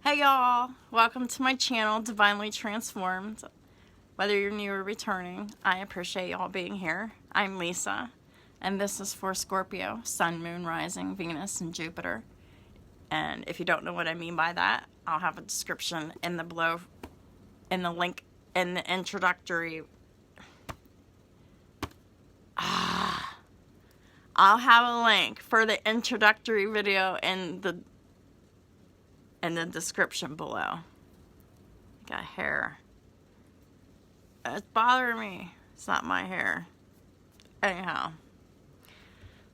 Hey y'all, welcome to my channel, Divinely Transformed. Whether you're new or returning, I appreciate y'all being here. I'm Lisa, and this is for Scorpio, Sun, Moon, Rising, Venus, and Jupiter. And if you don't know what I mean by that, I'll have a description in the link in the introductory. I'll have a link for the introductory video in the description below. Got hair. It's bothering me. It's not my hair. Anyhow.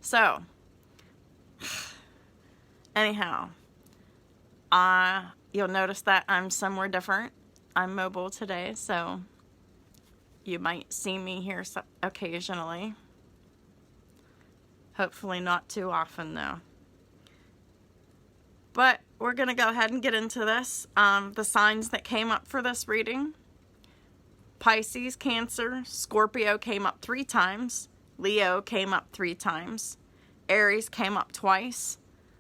So. You'll notice that I'm somewhere different. I'm mobile today, so you might see me here occasionally. Hopefully not too often, though. But we're going to go ahead and get into this. The signs that came up for this reading. Pisces, Cancer, Scorpio came up 3 times. Leo came up 3 times. Aries came up twice.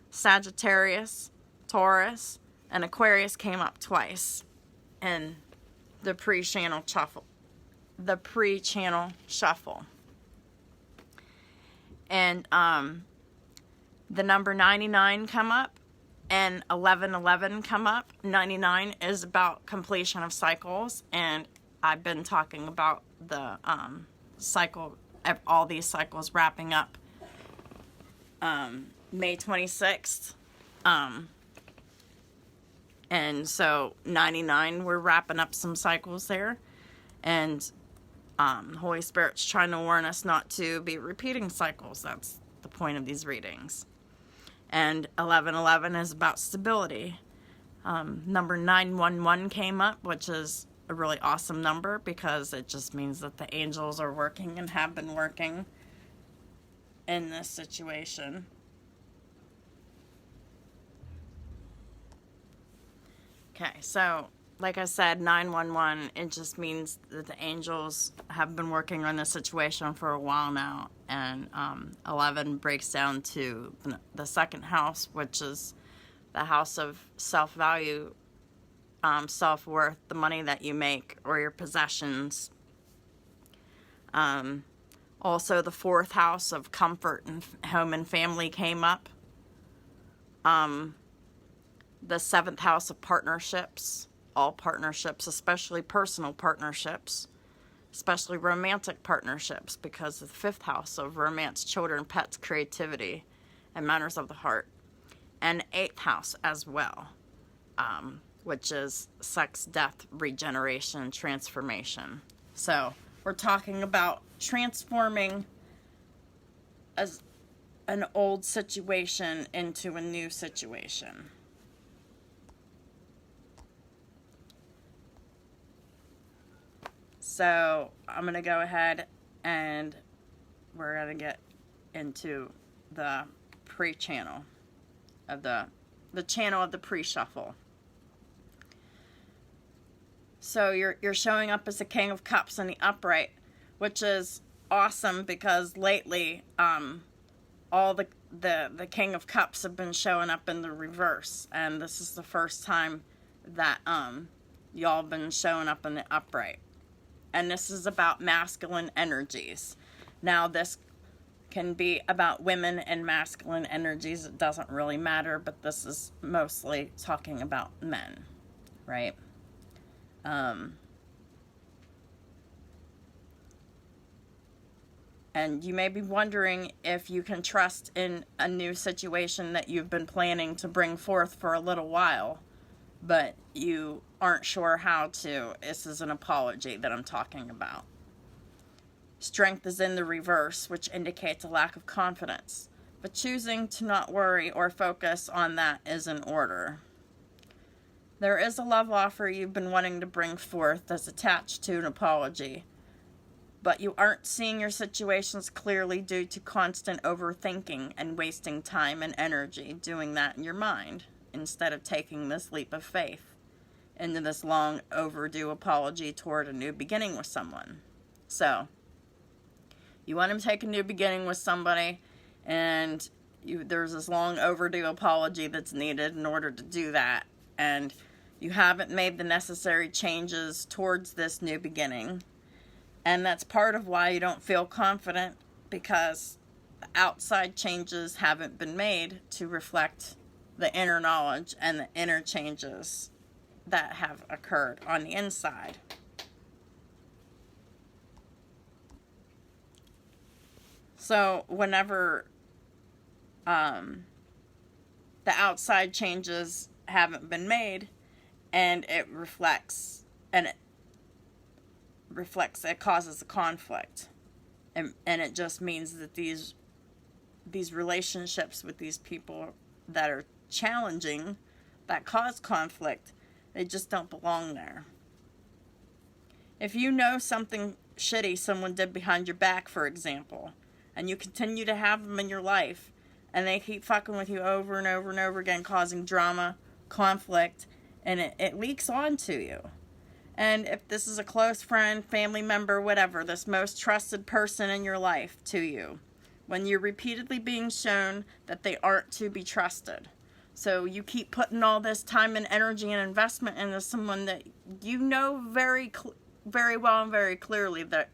Sagittarius, Taurus, and Aquarius came up twice in the pre-channel shuffle. And the number 99 come up and 1111 come up. 99 is about completion of cycles, and I've been talking about the cycle, all these cycles wrapping up May 26th. And so 99, we're wrapping up some cycles there. And Holy Spirit's trying to warn us not to be repeating cycles. That's the point of these readings. And 1111 is about stability. Number 911 came up, which is a really awesome number because it just means that the angels are working and have been working in this situation. Okay, so like I said, 911, it just means that the angels have been working on this situation for a while now. And 11 breaks down to the second house, which is the house of self-value, self-worth, the money that you make, or your possessions. Also, the 4th house of comfort and home and family came up. The 7th house of partnerships, all partnerships, especially personal partnerships, especially romantic partnerships, because of the 5th house of romance, children, pets, creativity, and matters of the heart. And 8th house as well, which is sex, death, regeneration, transformation. So we're talking about transforming as an old situation into a new situation. So I'm going to go ahead and we're going to get into the pre-channel of the channel of the pre-shuffle. So you're showing up as the King of Cups in the upright, which is awesome because lately all the King of Cups have been showing up in the reverse, and this is the first time that y'all been showing up in the upright. And this is about masculine energies. Now, this can be about women and masculine energies. It doesn't really matter, but this is mostly talking about men, right? And you may be wondering if you can trust in a new situation that you've been planning to bring forth for a little while, but you aren't sure how to. This is an apology that I'm talking about. Strength is in the reverse, which indicates a lack of confidence, but choosing to not worry or focus on that is in order. There is a love offer you've been wanting to bring forth that's attached to an apology, but you aren't seeing your situations clearly due to constant overthinking and wasting time and energy doing that in your mind, instead of taking this leap of faith into this long overdue apology toward a new beginning with someone. So, you want to take a new beginning with somebody, and there's this long overdue apology that's needed in order to do that. and you haven't made the necessary changes towards this new beginning. And that's part of why you don't feel confident, because the outside changes haven't been made to reflect the inner knowledge and the inner changes that have occurred on the inside. So whenever the outside changes haven't been made, and it causes a conflict, and it just means that these relationships with these people that are challenging, that cause conflict, they just don't belong there. If you know something shitty someone did behind your back, for example, and you continue to have them in your life, and they keep fucking with you over and over and over again, causing drama, conflict, and it leaks onto you. And if this is a close friend, family member, whatever, this most trusted person in your life to you, when you're repeatedly being shown that they aren't to be trusted, so you keep putting all this time and energy and investment into someone that you know very well and very clearly that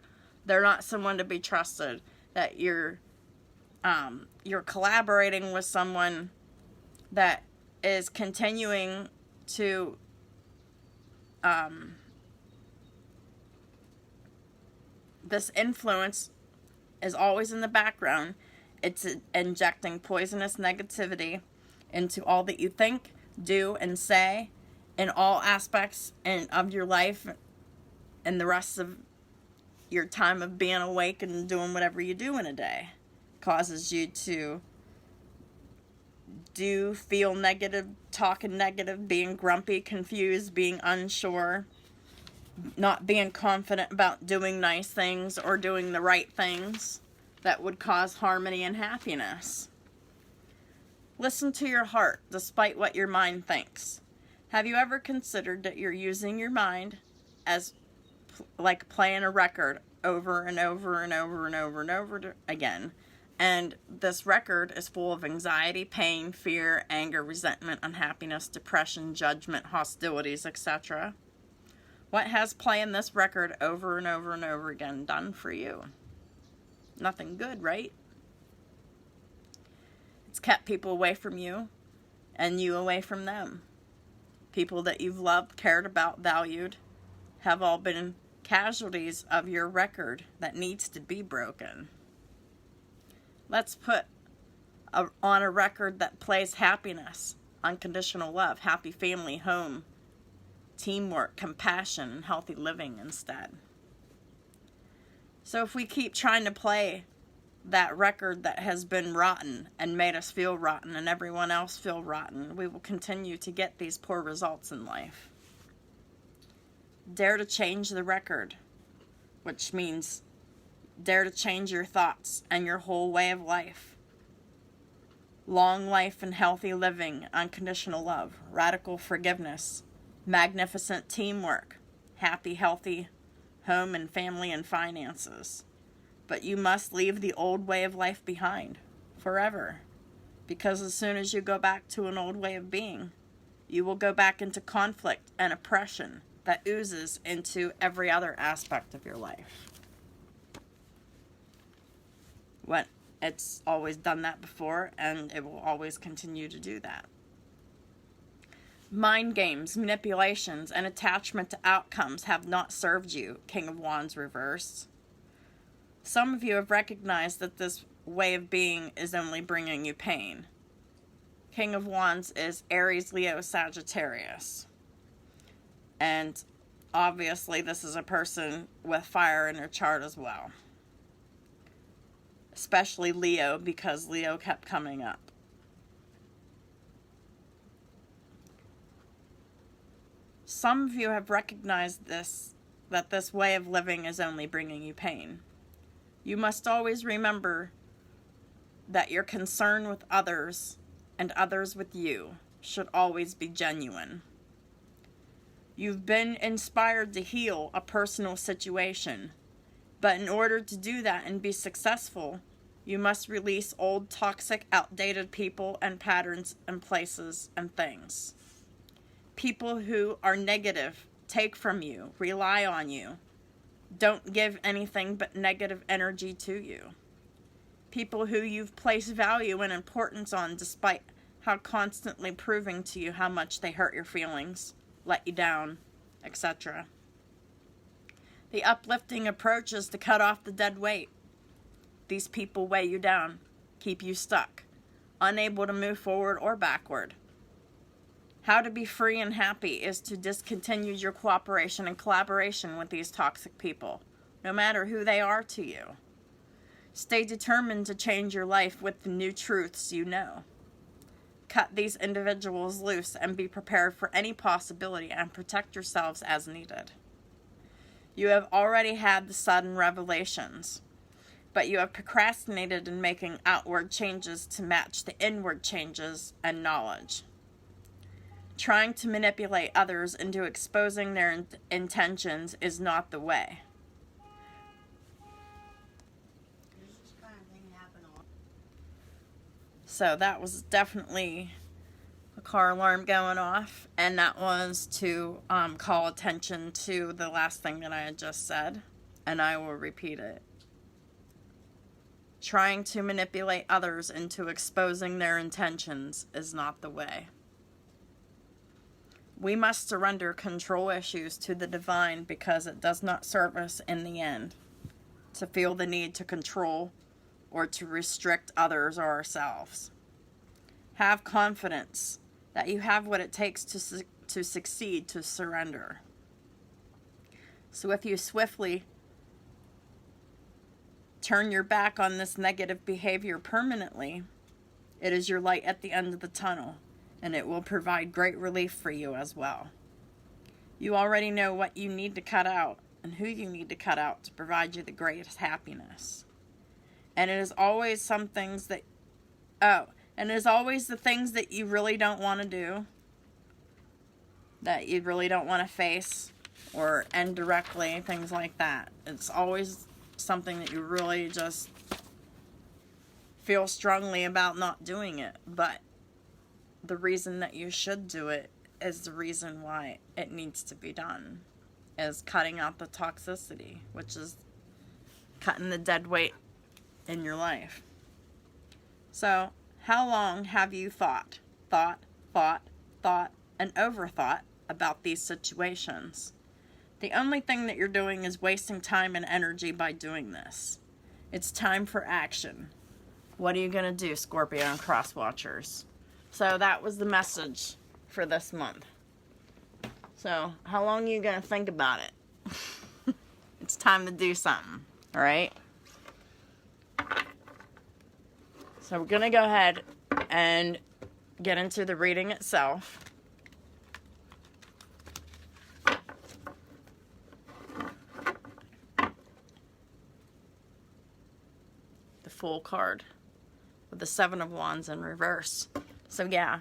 they're not someone to be trusted, that you're collaborating with someone that is continuing to this influence is always in the background. It's injecting poisonous negativity into all that you think, do, and say in all aspects of your life and the rest of your time of being awake and doing whatever you do in a day. Causes you to feel negative, talking negative, being grumpy, confused, being unsure, not being confident about doing nice things or doing the right things that would cause harmony and happiness. Listen to your heart, despite what your mind thinks. Have you ever considered that you're using your mind as like playing a record over and over and over and over and over again? And this record is full of anxiety, pain, fear, anger, resentment, unhappiness, depression, judgment, hostilities, etc. What has playing this record over and over and over again done for you? Nothing good, right? It's kept people away from you and you away from them. People that you've loved, cared about, valued have all been casualties of your record that needs to be broken. Let's put on a record that plays happiness, unconditional love, happy family, home, teamwork, compassion, and healthy living instead. So if we keep trying to play that record that has been rotten and made us feel rotten and everyone else feel rotten, we will continue to get these poor results in life. Dare to change the record, which means dare to change your thoughts and your whole way of life. Long life and healthy living, unconditional love, radical forgiveness, magnificent teamwork, happy, healthy home and family and finances. But you must leave the old way of life behind forever, because as soon as you go back to an old way of being, you will go back into conflict and oppression that oozes into every other aspect of your life. It's always done that before, and it will always continue to do that. Mind games, manipulations, and attachment to outcomes have not served you, King of Wands reversed. Some of you have recognized that this way of being is only bringing you pain. King of Wands is Aries, Leo, Sagittarius. And obviously this is a person with fire in their chart as well. Especially Leo, because Leo kept coming up. Some of you have recognized that this way of living is only bringing you pain. You must always remember that your concern with others and others with you should always be genuine. You've been inspired to heal a personal situation, but in order to do that and be successful, you must release old, toxic, outdated people and patterns and places and things. People who are negative take from you, rely on you, don't give anything but negative energy to you. People who you've placed value and importance on despite how constantly proving to you how much they hurt your feelings, let you down, etc. The uplifting approach is to cut off the dead weight. These people weigh you down, keep you stuck, unable to move forward or backward. How to be free and happy is to discontinue your cooperation and collaboration with these toxic people, no matter who they are to you. Stay determined to change your life with the new truths you know. Cut these individuals loose and be prepared for any possibility and protect yourselves as needed. You have already had the sudden revelations, but you have procrastinated in making outward changes to match the inward changes and knowledge. Trying to manipulate others into exposing their intentions is not the way. So that was definitely a car alarm going off, and that was to call attention to the last thing that I had just said, and I will repeat it. Trying to manipulate others into exposing their intentions is not the way. We must surrender control issues to the divine because it does not serve us in the end to feel the need to control or to restrict others or ourselves. Have confidence that you have what it takes to succeed, to surrender. So if you swiftly turn your back on this negative behavior permanently, it is your light at the end of the tunnel, and it will provide great relief for you as well. You already know what you need to cut out and who you need to cut out to provide you the greatest happiness. And it is always some things that, and it is always the things that you really don't want to do, that you really don't want to face, or indirectly, things like that. It's always something that you really just feel strongly about not doing it, but the reason that you should do it is the reason why it needs to be done, is cutting out the toxicity, which is cutting the dead weight in your life. So, how long have you thought, and overthought about these situations? The only thing that you're doing is wasting time and energy by doing this. It's time for action. What are you going to do, Scorpio and Cross Watchers? So that was the message for this month. So, how long are you going to think about it? It's time to do something, all right? So we're going to go ahead and get into the reading itself. The Fool card with the Seven of Wands in reverse. So yeah,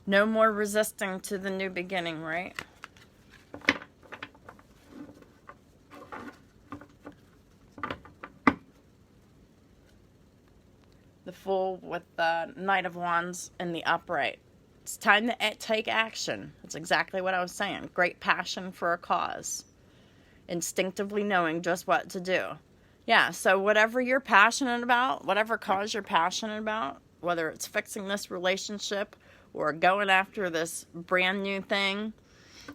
no more resisting to the new beginning, right? The Fool with the Knight of Wands in the upright. It's time to take action. That's exactly what I was saying. Great passion for a cause. Instinctively knowing just what to do. Yeah, so whatever you're passionate about, whatever cause you're passionate about, whether it's fixing this relationship or going after this brand new thing,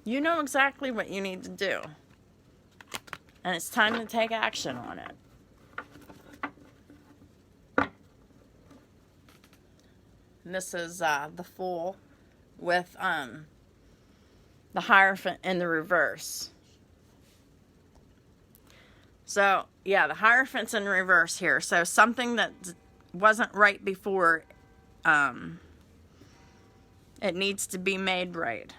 you know exactly what you need to do. And it's time to take action on it. And this is the Fool with the Hierophant in the reverse. So, yeah, the Hierophant's in reverse here. So something that wasn't right before, it needs to be made right.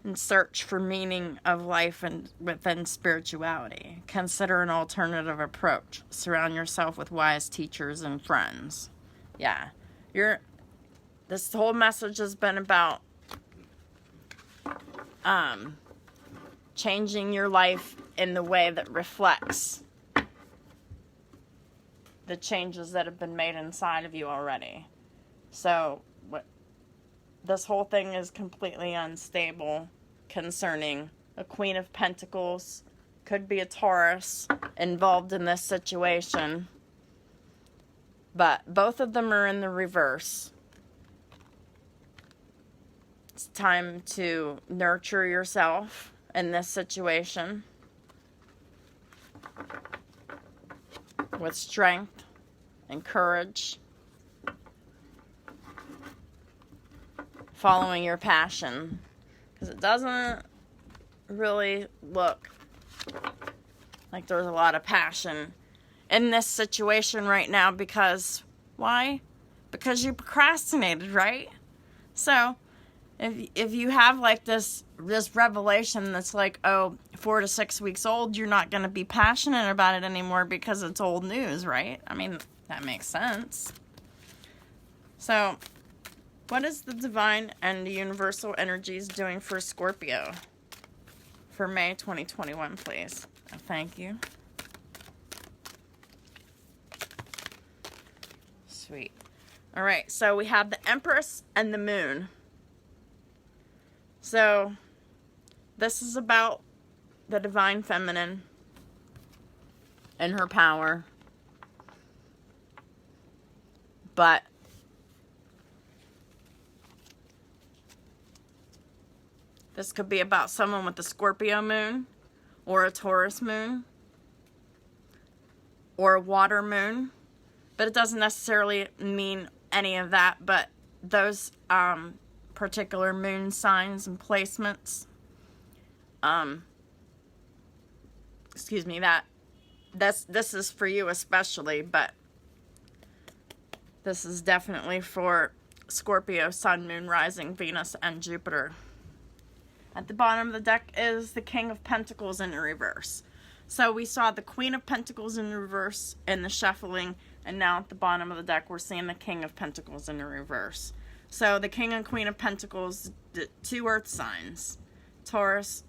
And search for meaning of life and within spirituality. Consider an alternative approach. Surround yourself with wise teachers and friends. Yeah. This whole message has been about changing your life in the way that reflects the changes that have been made inside of you already. So, this whole thing is completely unstable concerning a Queen of Pentacles. Could be a Taurus involved in this situation. But both of them are in the reverse. It's time to nurture yourself in this situation with strength and courage. Following your passion. Because it doesn't really look like there's a lot of passion in this situation right now. Because, why? Because you procrastinated, right? So, if you have like this revelation that's like, 4 to 6 weeks old, you're not going to be passionate about it anymore because it's old news, right? I mean, that makes sense. So, what is the divine and universal energies doing for Scorpio for May 2021, please? Thank you. Sweet. All right, so we have the Empress and the Moon. So, this is about the divine feminine and her power. But this could be about someone with a Scorpio moon, or a Taurus moon, or a water moon. But it doesn't necessarily mean any of that, but those particular moon signs and placements, excuse me, this is for you especially, but this is definitely for Scorpio, Sun, Moon, Rising, Venus, and Jupiter. At the bottom of the deck is the King of Pentacles in reverse. So we saw the Queen of Pentacles in reverse in the shuffling, and now at the bottom of the deck we're seeing the King of Pentacles in reverse. So the King and Queen of Pentacles, two earth signs, Taurus,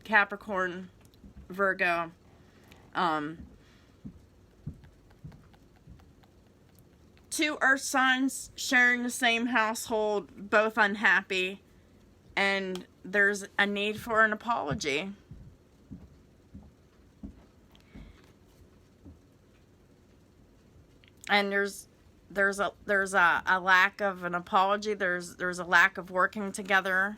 Capricorn, Virgo, two earth signs sharing the same household, both unhappy, and there's a need for an apology. And there's a lack of an apology. There's a lack of working together,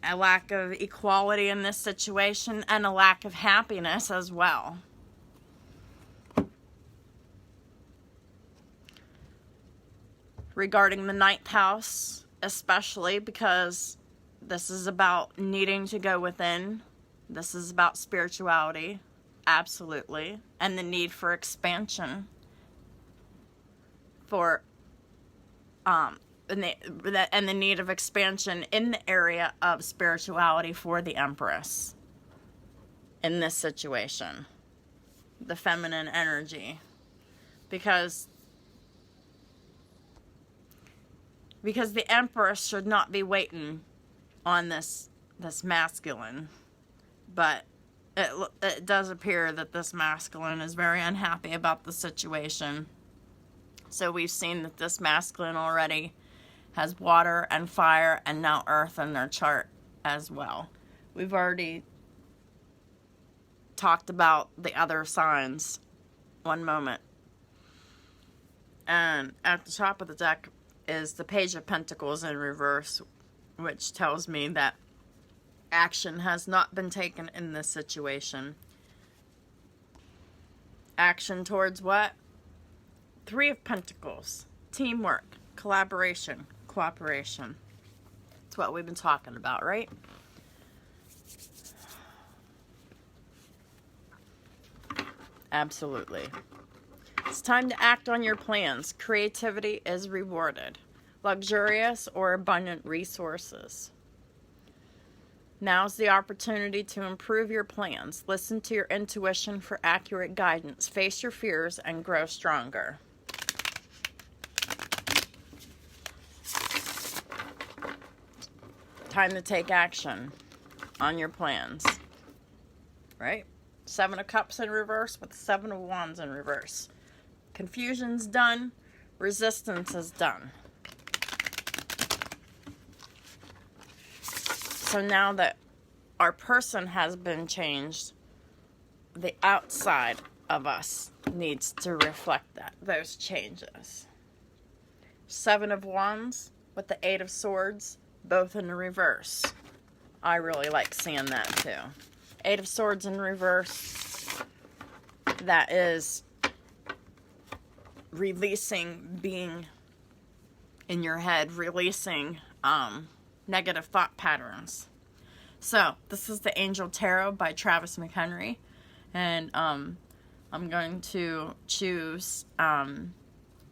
a lack of equality in this situation, and a lack of happiness as well. Regarding the 9th house, especially, because this is about needing to go within. This is about spirituality, absolutely, and the need for expansion. And the need of expansion in the area of spirituality for the Empress in this situation, the feminine energy, because the Empress should not be waiting on this masculine, but it does appear that this masculine is very unhappy about the situation. So we've seen that this masculine already has water and fire and now earth in their chart as well. We've already talked about the other signs. One moment. And at the top of the deck is the Page of Pentacles in reverse, which tells me that action has not been taken in this situation. Action towards what? 3 of Pentacles. Teamwork, collaboration, cooperation. It's what we've been talking about, right? Absolutely. It's time to act on your plans. Creativity is rewarded. Luxurious or abundant resources. Now's the opportunity to improve your plans. Listen to your intuition for accurate guidance. Face your fears and grow stronger. Time to take action on your plans. Right? 7 of Cups in reverse with 7 of Wands in reverse. Confusion's done. resistance is done. So now that our person has been changed, the outside of us needs to reflect those changes. 7 of Wands with the 8 of Swords, both in reverse. I really like seeing that too. 8 of Swords in reverse. That is releasing being in your head, releasing negative thought patterns. So, this is the Angel Tarot by Travis McHenry. And I'm going to choose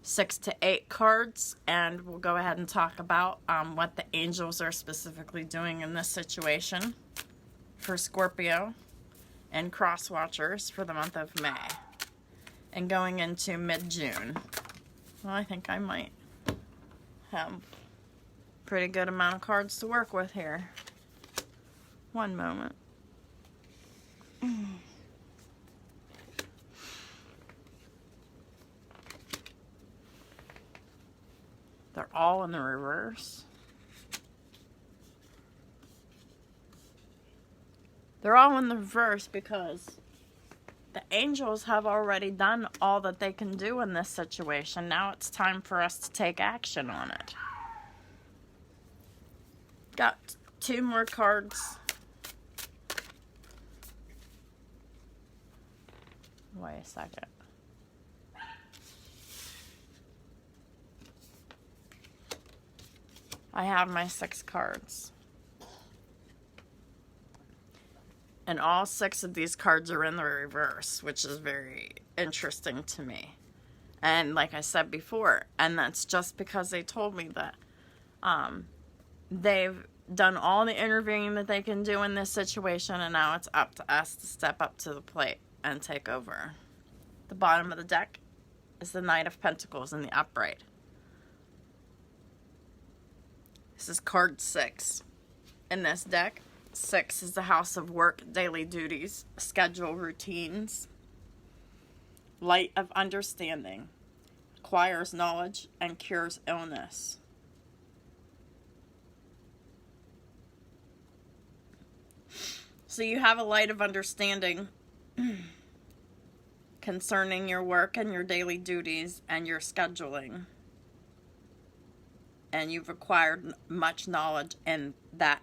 6 to 8 cards, and we'll go ahead and talk about what the angels are specifically doing in this situation for Scorpio and cross watchers for the month of May and going into mid-June. Well, I think I might have a pretty good amount of cards to work with here. One moment. They're all in the reverse. They're all in the reverse because the angels have already done all that they can do in this situation. Now it's time for us to take action on it. Got 2 more cards. Wait a second. I have my 6 cards. And all 6 of these cards are in the reverse, which is very interesting to me. And like I said before, and that's just because they told me that they've done all the intervening that they can do in this situation, and now it's up to us to step up to the plate and take over. The bottom of the deck is the Knight of Pentacles in the upright. This is card 6. In this deck, 6 is the house of work, daily duties, schedule, routines. Light of understanding, acquires knowledge and cures illness. So you have a light of understanding concerning your work and your daily duties and your scheduling. And you've acquired much knowledge in that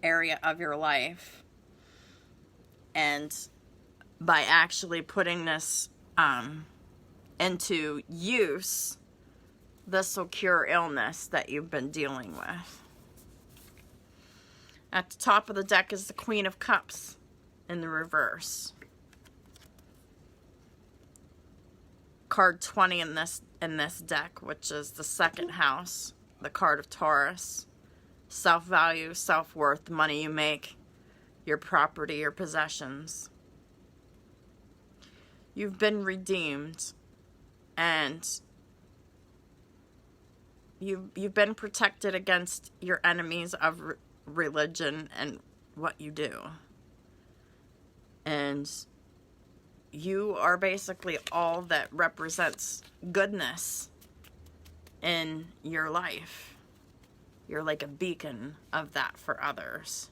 area of your life. And by actually putting this into use, this will cure illness that you've been dealing with. At the top of the deck is the Queen of Cups in the reverse. Card 20 in this deck, which is the second house, the card of Taurus. Self-value, self-worth, the money you make, your property, your possessions. You've been redeemed, and you've been protected against your enemies of religion and what you do. And you are basically all that represents goodness in your life. You're like a beacon of that for others,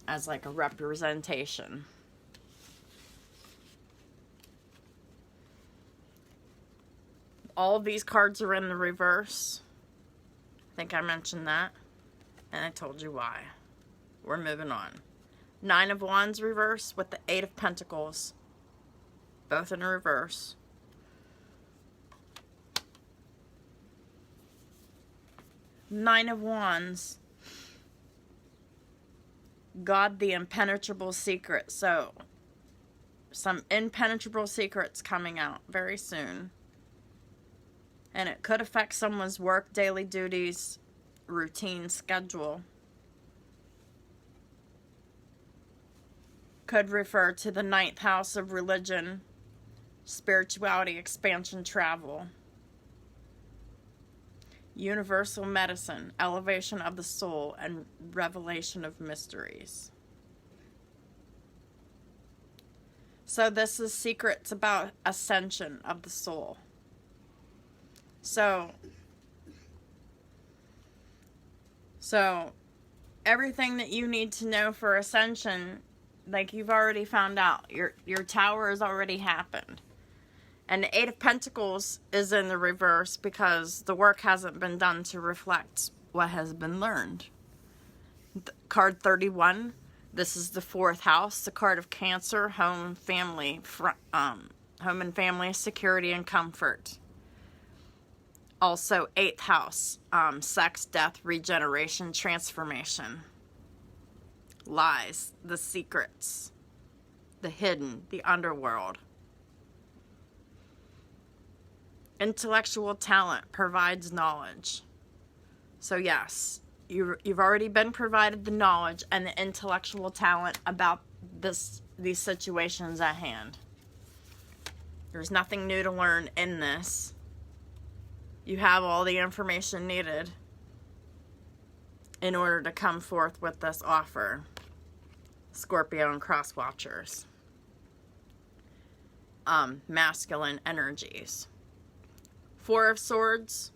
as like a representation. All of these cards are in the reverse. I think I mentioned that, and I told you why. We're moving on. 9 of Wands reverse with the 8 of Pentacles, both in reverse. Nine of Wands. God, the impenetrable secret. So, some impenetrable secrets coming out very soon. And it could affect someone's work, daily duties, routine, schedule. Could refer to the 9th house of religion, spirituality, expansion, travel. Universal medicine, elevation of the soul, and revelation of mysteries. So this is secrets about ascension of the soul. So everything that you need to know for ascension, like, you've already found out. Your tower has already happened. And the Eight of Pentacles is in the reverse because the work hasn't been done to reflect what has been learned. Card 31, this is the 4th house, the card of Cancer, home, family, home and family, security and comfort. Also 8th house, sex, death, regeneration, transformation. Lies, the secrets, the hidden, the underworld. Intellectual talent provides knowledge. So yes, you've already been provided the knowledge and the intellectual talent about these situations at hand. There's nothing new to learn in this. You have all the information needed in order to come forth with this offer, Scorpio and cross watchers. Masculine energies. 4 of Swords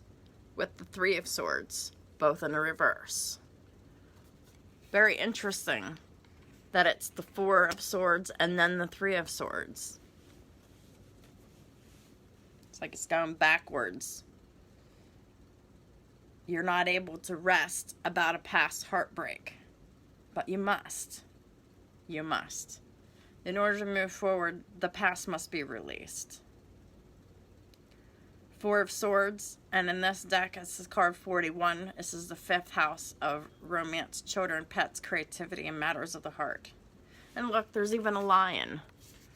with the 3 of Swords, both in a reverse. Very interesting that it's the 4 of Swords and then the 3 of Swords. It's like it's going backwards. You're not able to rest about a past heartbreak, but you must. You must. In order to move forward, the past must be released. 4 of Swords, and in this deck, this is card 41. This is the 5th house of romance, children, pets, creativity, and matters of the heart. And look, there's even a lion.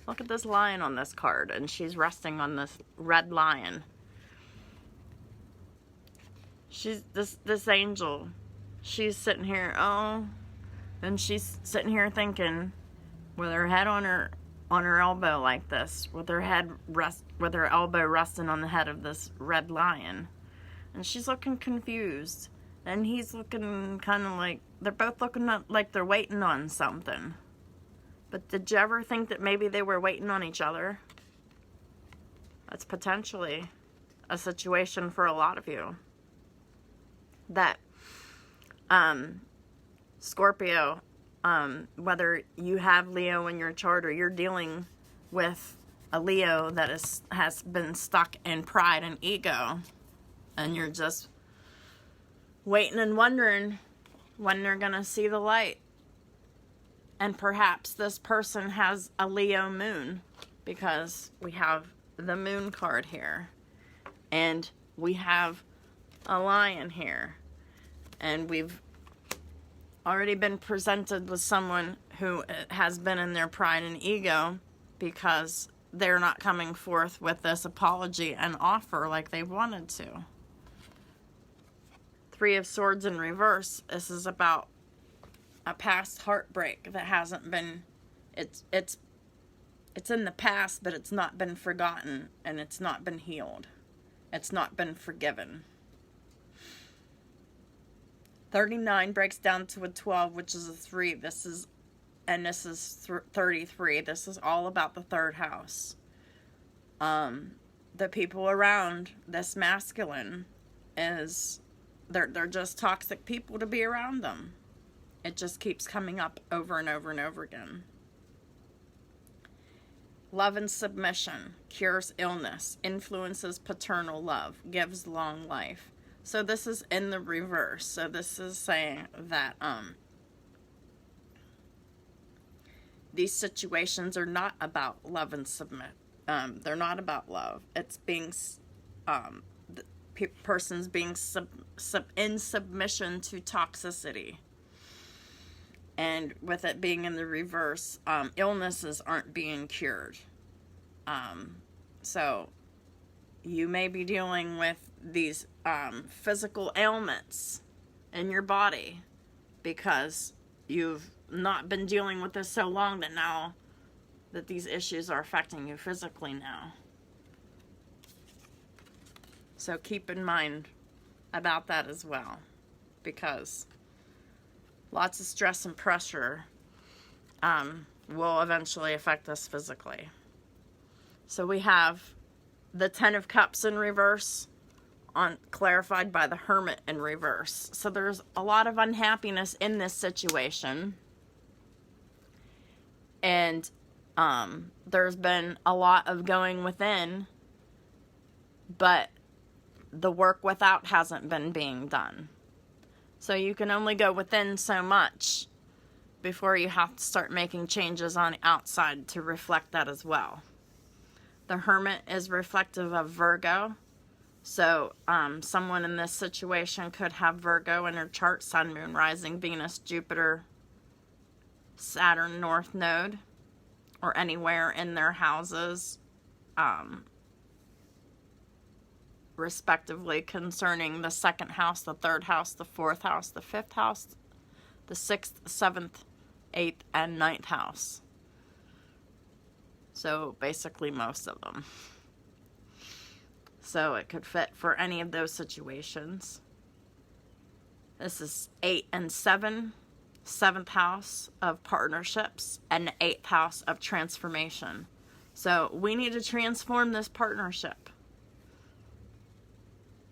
Look at this lion on this card, and she's resting on this red lion. She's this angel. She's sitting here, and she's sitting here thinking, with her head on her elbow like this, with her elbow resting on the head of this red lion, and she's looking confused, and he's looking kind of like, they're both looking like they're waiting on something. But did you ever think that maybe they were waiting on each other? That's potentially a situation for a lot of you. That Scorpio, whether you have Leo in your chart or you're dealing with a Leo that has been stuck in pride and ego, and you're just waiting and wondering when they're gonna see the light. And perhaps this person has a Leo moon, because we have the moon card here, and we have a lion here, and we've already been presented with someone who has been in their pride and ego because they're not coming forth with this apology and offer like they wanted to. 3 of Swords in reverse. This is about a past heartbreak that hasn't been, it's in the past, but it's not been forgotten, and it's not been healed. It's not been forgiven. 39 breaks down to a 12, which is a 3. This is 33. This is all about the 3rd house. The people around this masculine they're just toxic people to be around them. It just keeps coming up over and over and over again. Love and submission cures illness, influences paternal love, gives long life. So this is in the reverse. So this is saying that these situations are not about love and submit. They're not about love. It's being the person's being in submission to toxicity. And with it being in the reverse, illnesses aren't being cured. So you may be dealing with these physical ailments in your body because you've not been dealing with this so long that now that these issues are affecting you physically now. So keep in mind about that as well, because lots of stress and pressure will eventually affect us physically. So we have the 10 of Cups in reverse clarified by the Hermit in reverse. So there's a lot of unhappiness in this situation. And there's been a lot of going within, but the work without hasn't been being done. So you can only go within so much before you have to start making changes on the outside to reflect that as well. The Hermit is reflective of Virgo. So someone in this situation could have Virgo in their chart, Sun, Moon, Rising, Venus, Jupiter, Saturn, North Node, or anywhere in their houses, respectively, concerning the 2nd house, the 3rd house, the 4th house, the 5th house, the 6th, 7th, 8th, and 9th house. So basically most of them. So it could fit for any of those situations. This is 8 and 7, 7th house of partnerships, and the 8th house of transformation. So we need to transform this partnership.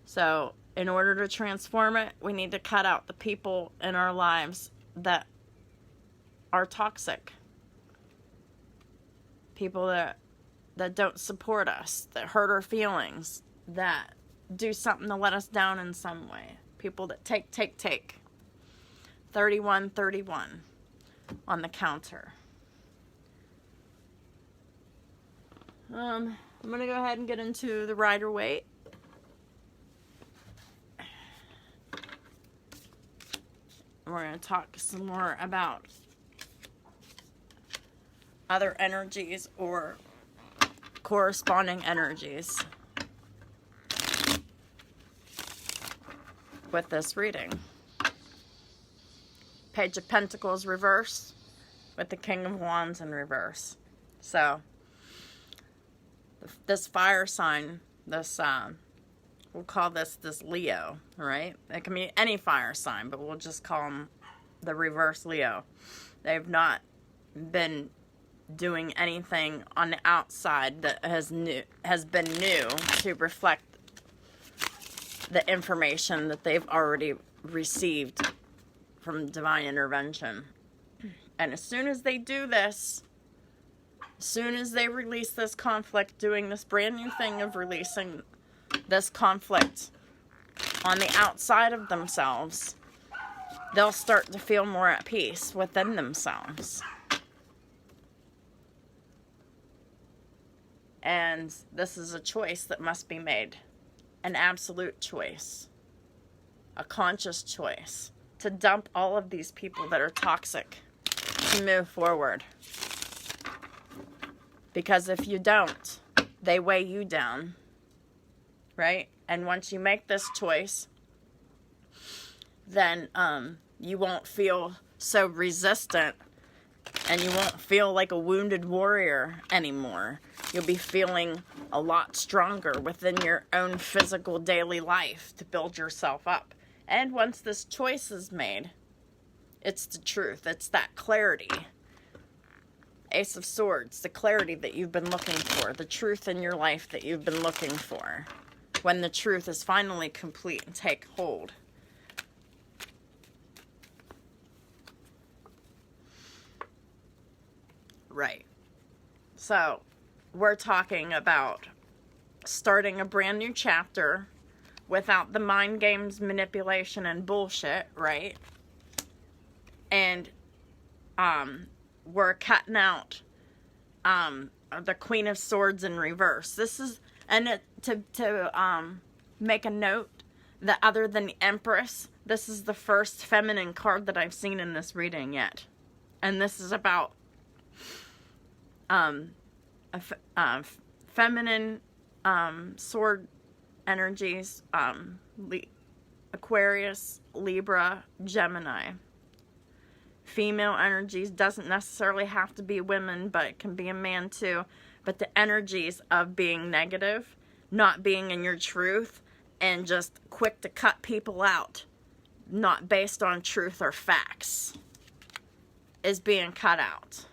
So in order to transform it, we need to cut out the people in our lives that are toxic. People that don't support us, that hurt our feelings, that do something to let us down in some way. People that take. 31 on the counter. I'm going to go ahead and get into the Rider-Waite. We're going to talk some more about other energies or corresponding energies with this reading. Page of Pentacles reverse with the King of Wands in reverse. So this fire sign, this we'll call this Leo, right? It can be any fire sign, but we'll just call them the reverse Leo. They've not been doing anything on the outside that has been new to reflect the information that they've already received from divine intervention. And as soon as they do this, as soon as they release this conflict, doing this brand new thing of releasing this conflict on the outside of themselves, they'll start to feel more at peace within themselves. And this is a choice that must be made. An absolute choice. A conscious choice. To dump all of these people that are toxic. To move forward. Because if you don't, they weigh you down. Right? And once you make this choice, then you won't feel so resistant. And you won't feel like a wounded warrior anymore. You'll be feeling a lot stronger within your own physical daily life to build yourself up. And once this choice is made, it's the truth. It's that clarity. Ace of Swords, the clarity that you've been looking for. The truth in your life that you've been looking for. When the truth is finally complete and take hold. Right. So, we're talking about starting a brand new chapter without the mind games, manipulation, and bullshit, right? And we're cutting out the Queen of Swords in reverse. This is, and to make a note that other than the Empress, this is the first feminine card that I've seen in this reading yet. And this is about feminine sword energies, Aquarius, Libra, Gemini. Female energies doesn't necessarily have to be women, but it can be a man too. But the energies of being negative, not being in your truth, and just quick to cut people out, not based on truth or facts, is being cut out.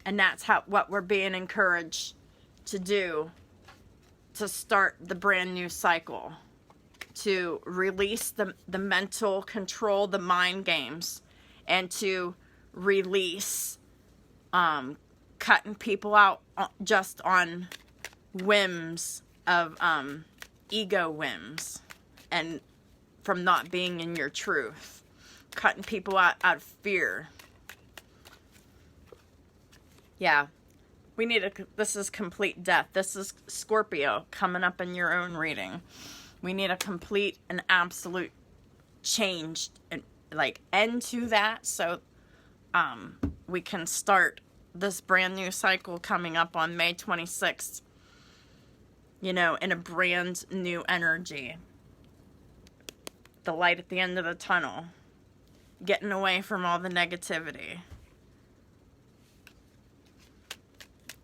And that's what we're being encouraged to do to start the brand new cycle, to release the mental control, the mind games, and to release cutting people out just on whims of ego whims, and from not being in your truth, cutting people out of fear. Yeah, this is complete death. This is Scorpio coming up in your own reading. We need a complete and absolute change, and like end to that, so we can start this brand new cycle coming up on May 26th, you know, in a brand new energy. The light at the end of the tunnel. Getting away from all the negativity.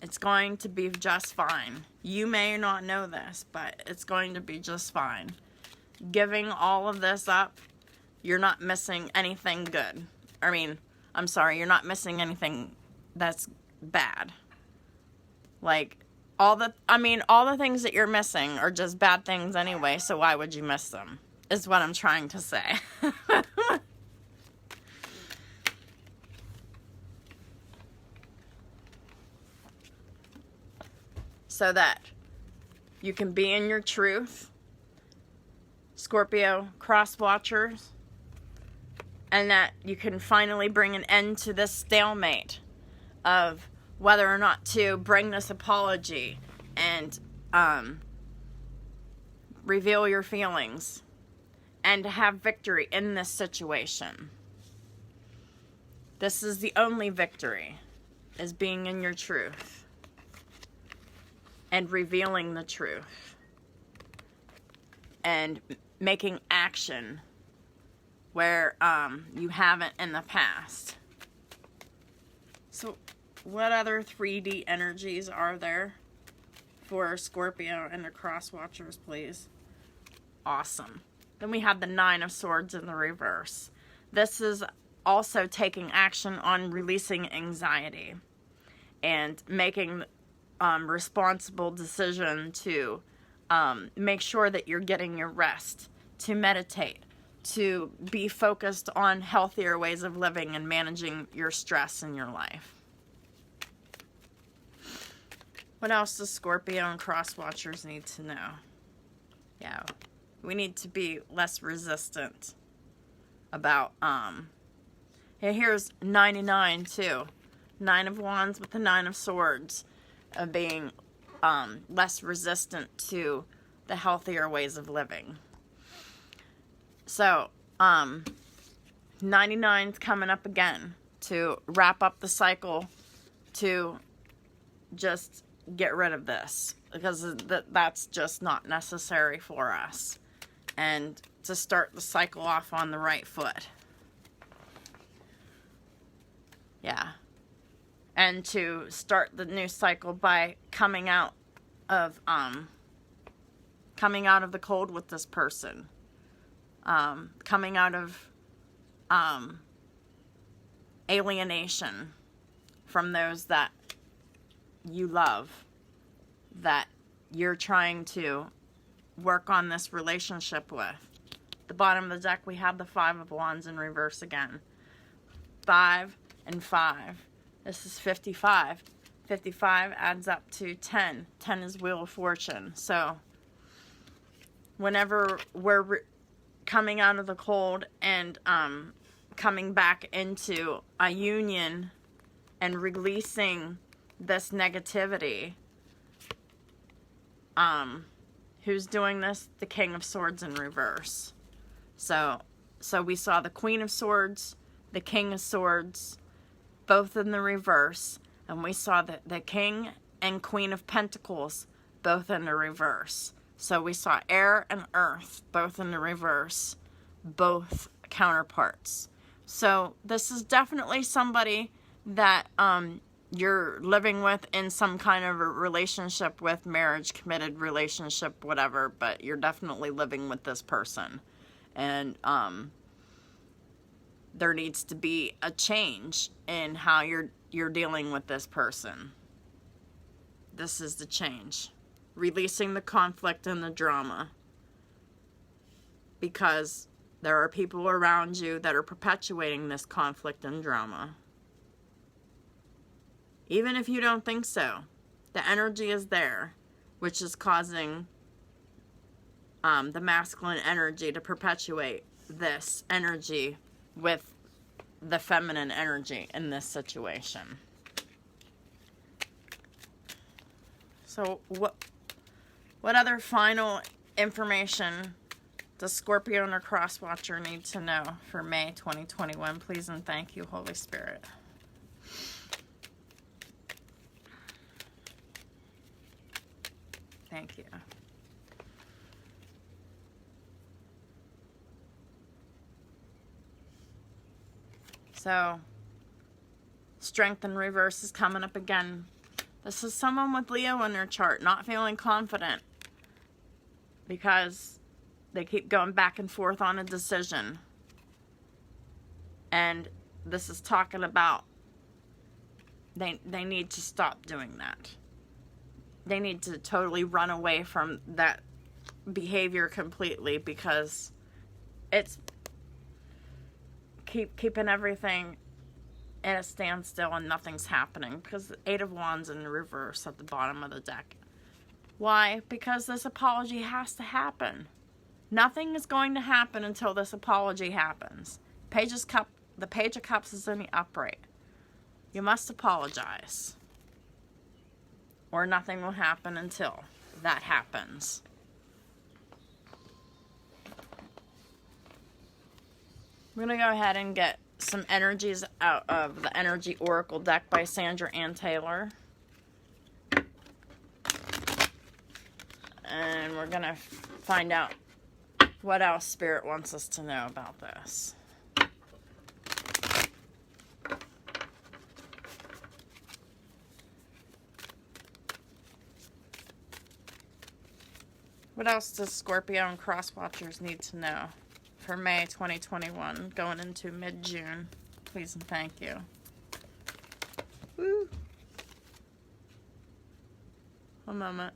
It's going to be just fine. You may not know this, but it's going to be just fine. Giving all of this up, you're not missing anything good. I mean, I'm sorry, you're not missing anything that's bad. Like, all the things that you're missing are just bad things anyway, so why would you miss them? Is what I'm trying to say. So that you can be in your truth, Scorpio cross watchers, and that you can finally bring an end to this stalemate of whether or not to bring this apology and reveal your feelings and to have victory in this situation. This is the only victory, is being in your truth and revealing the truth and making action where you haven't in the past. So what other 3D energies are there for Scorpio and the cross watchers, please? Awesome. Then we have the 9 of Swords in the reverse. This is also taking action on releasing anxiety and making responsible decision to make sure that you're getting your rest, to meditate, to be focused on healthier ways of living and managing your stress in your life. What else does Scorpio and cross watchers need to know? Yeah, we need to be less resistant about here's 99 too. 9 of Wands with the 9 of Swords, of being less resistant to the healthier ways of living. So 99's coming up again to wrap up the cycle, to just get rid of this, because that's just not necessary for us, and to start the cycle off on the right foot. Yeah. And to start the new cycle by coming out of the cold with this person. Coming out of alienation from those that you love, that you're trying to work on this relationship with. At the bottom of the deck, we have the 5 of Wands in reverse again. 5 and 5. This is 55. 55 adds up to 10. 10 is Wheel of Fortune. So whenever we're coming out of the cold and coming back into a union and releasing this negativity, who's doing this? The King of Swords in reverse. So we saw the Queen of Swords, the King of Swords, both in the reverse, and we saw the King and Queen of Pentacles, both in the reverse. So we saw air and earth, both in the reverse, both counterparts. So this is definitely somebody that you're living with in some kind of a relationship with, marriage, committed relationship, whatever, but you're definitely living with this person. And there needs to be a change in how you're dealing with this person. This is the change. releasing the conflict and the drama. Because there are people around you that are perpetuating this conflict and drama. Even if you don't think so, the energy is there, which is causing the masculine energy to perpetuate this energy with the feminine energy in this situation. So what other final information does Scorpio and her cross-watcher need to know for May 2021? Please and thank you, Holy Spirit. Thank you. So, strength in reverse is coming up again. This is someone with Leo in their chart, not feeling confident because they keep going back and forth on a decision. And this is talking about they need to stop doing that. They need to totally run away from that behavior completely, because it's keeping everything in a standstill and nothing's happening, because the Eight of Wands in the reverse at the bottom of the deck. Why? Because this apology has to happen. Nothing is going to happen until this apology happens. The Page of Cups is in the upright. You must apologize, or nothing will happen until that happens. I'm going to go ahead and get some energies out of the Energy Oracle deck by Sandra Ann Taylor. And we're going to find out what else Spirit wants us to know about this. What else does Scorpio and Crosswatchers need to know for May 2021, going into mid-June? Please and thank you. Woo. One moment.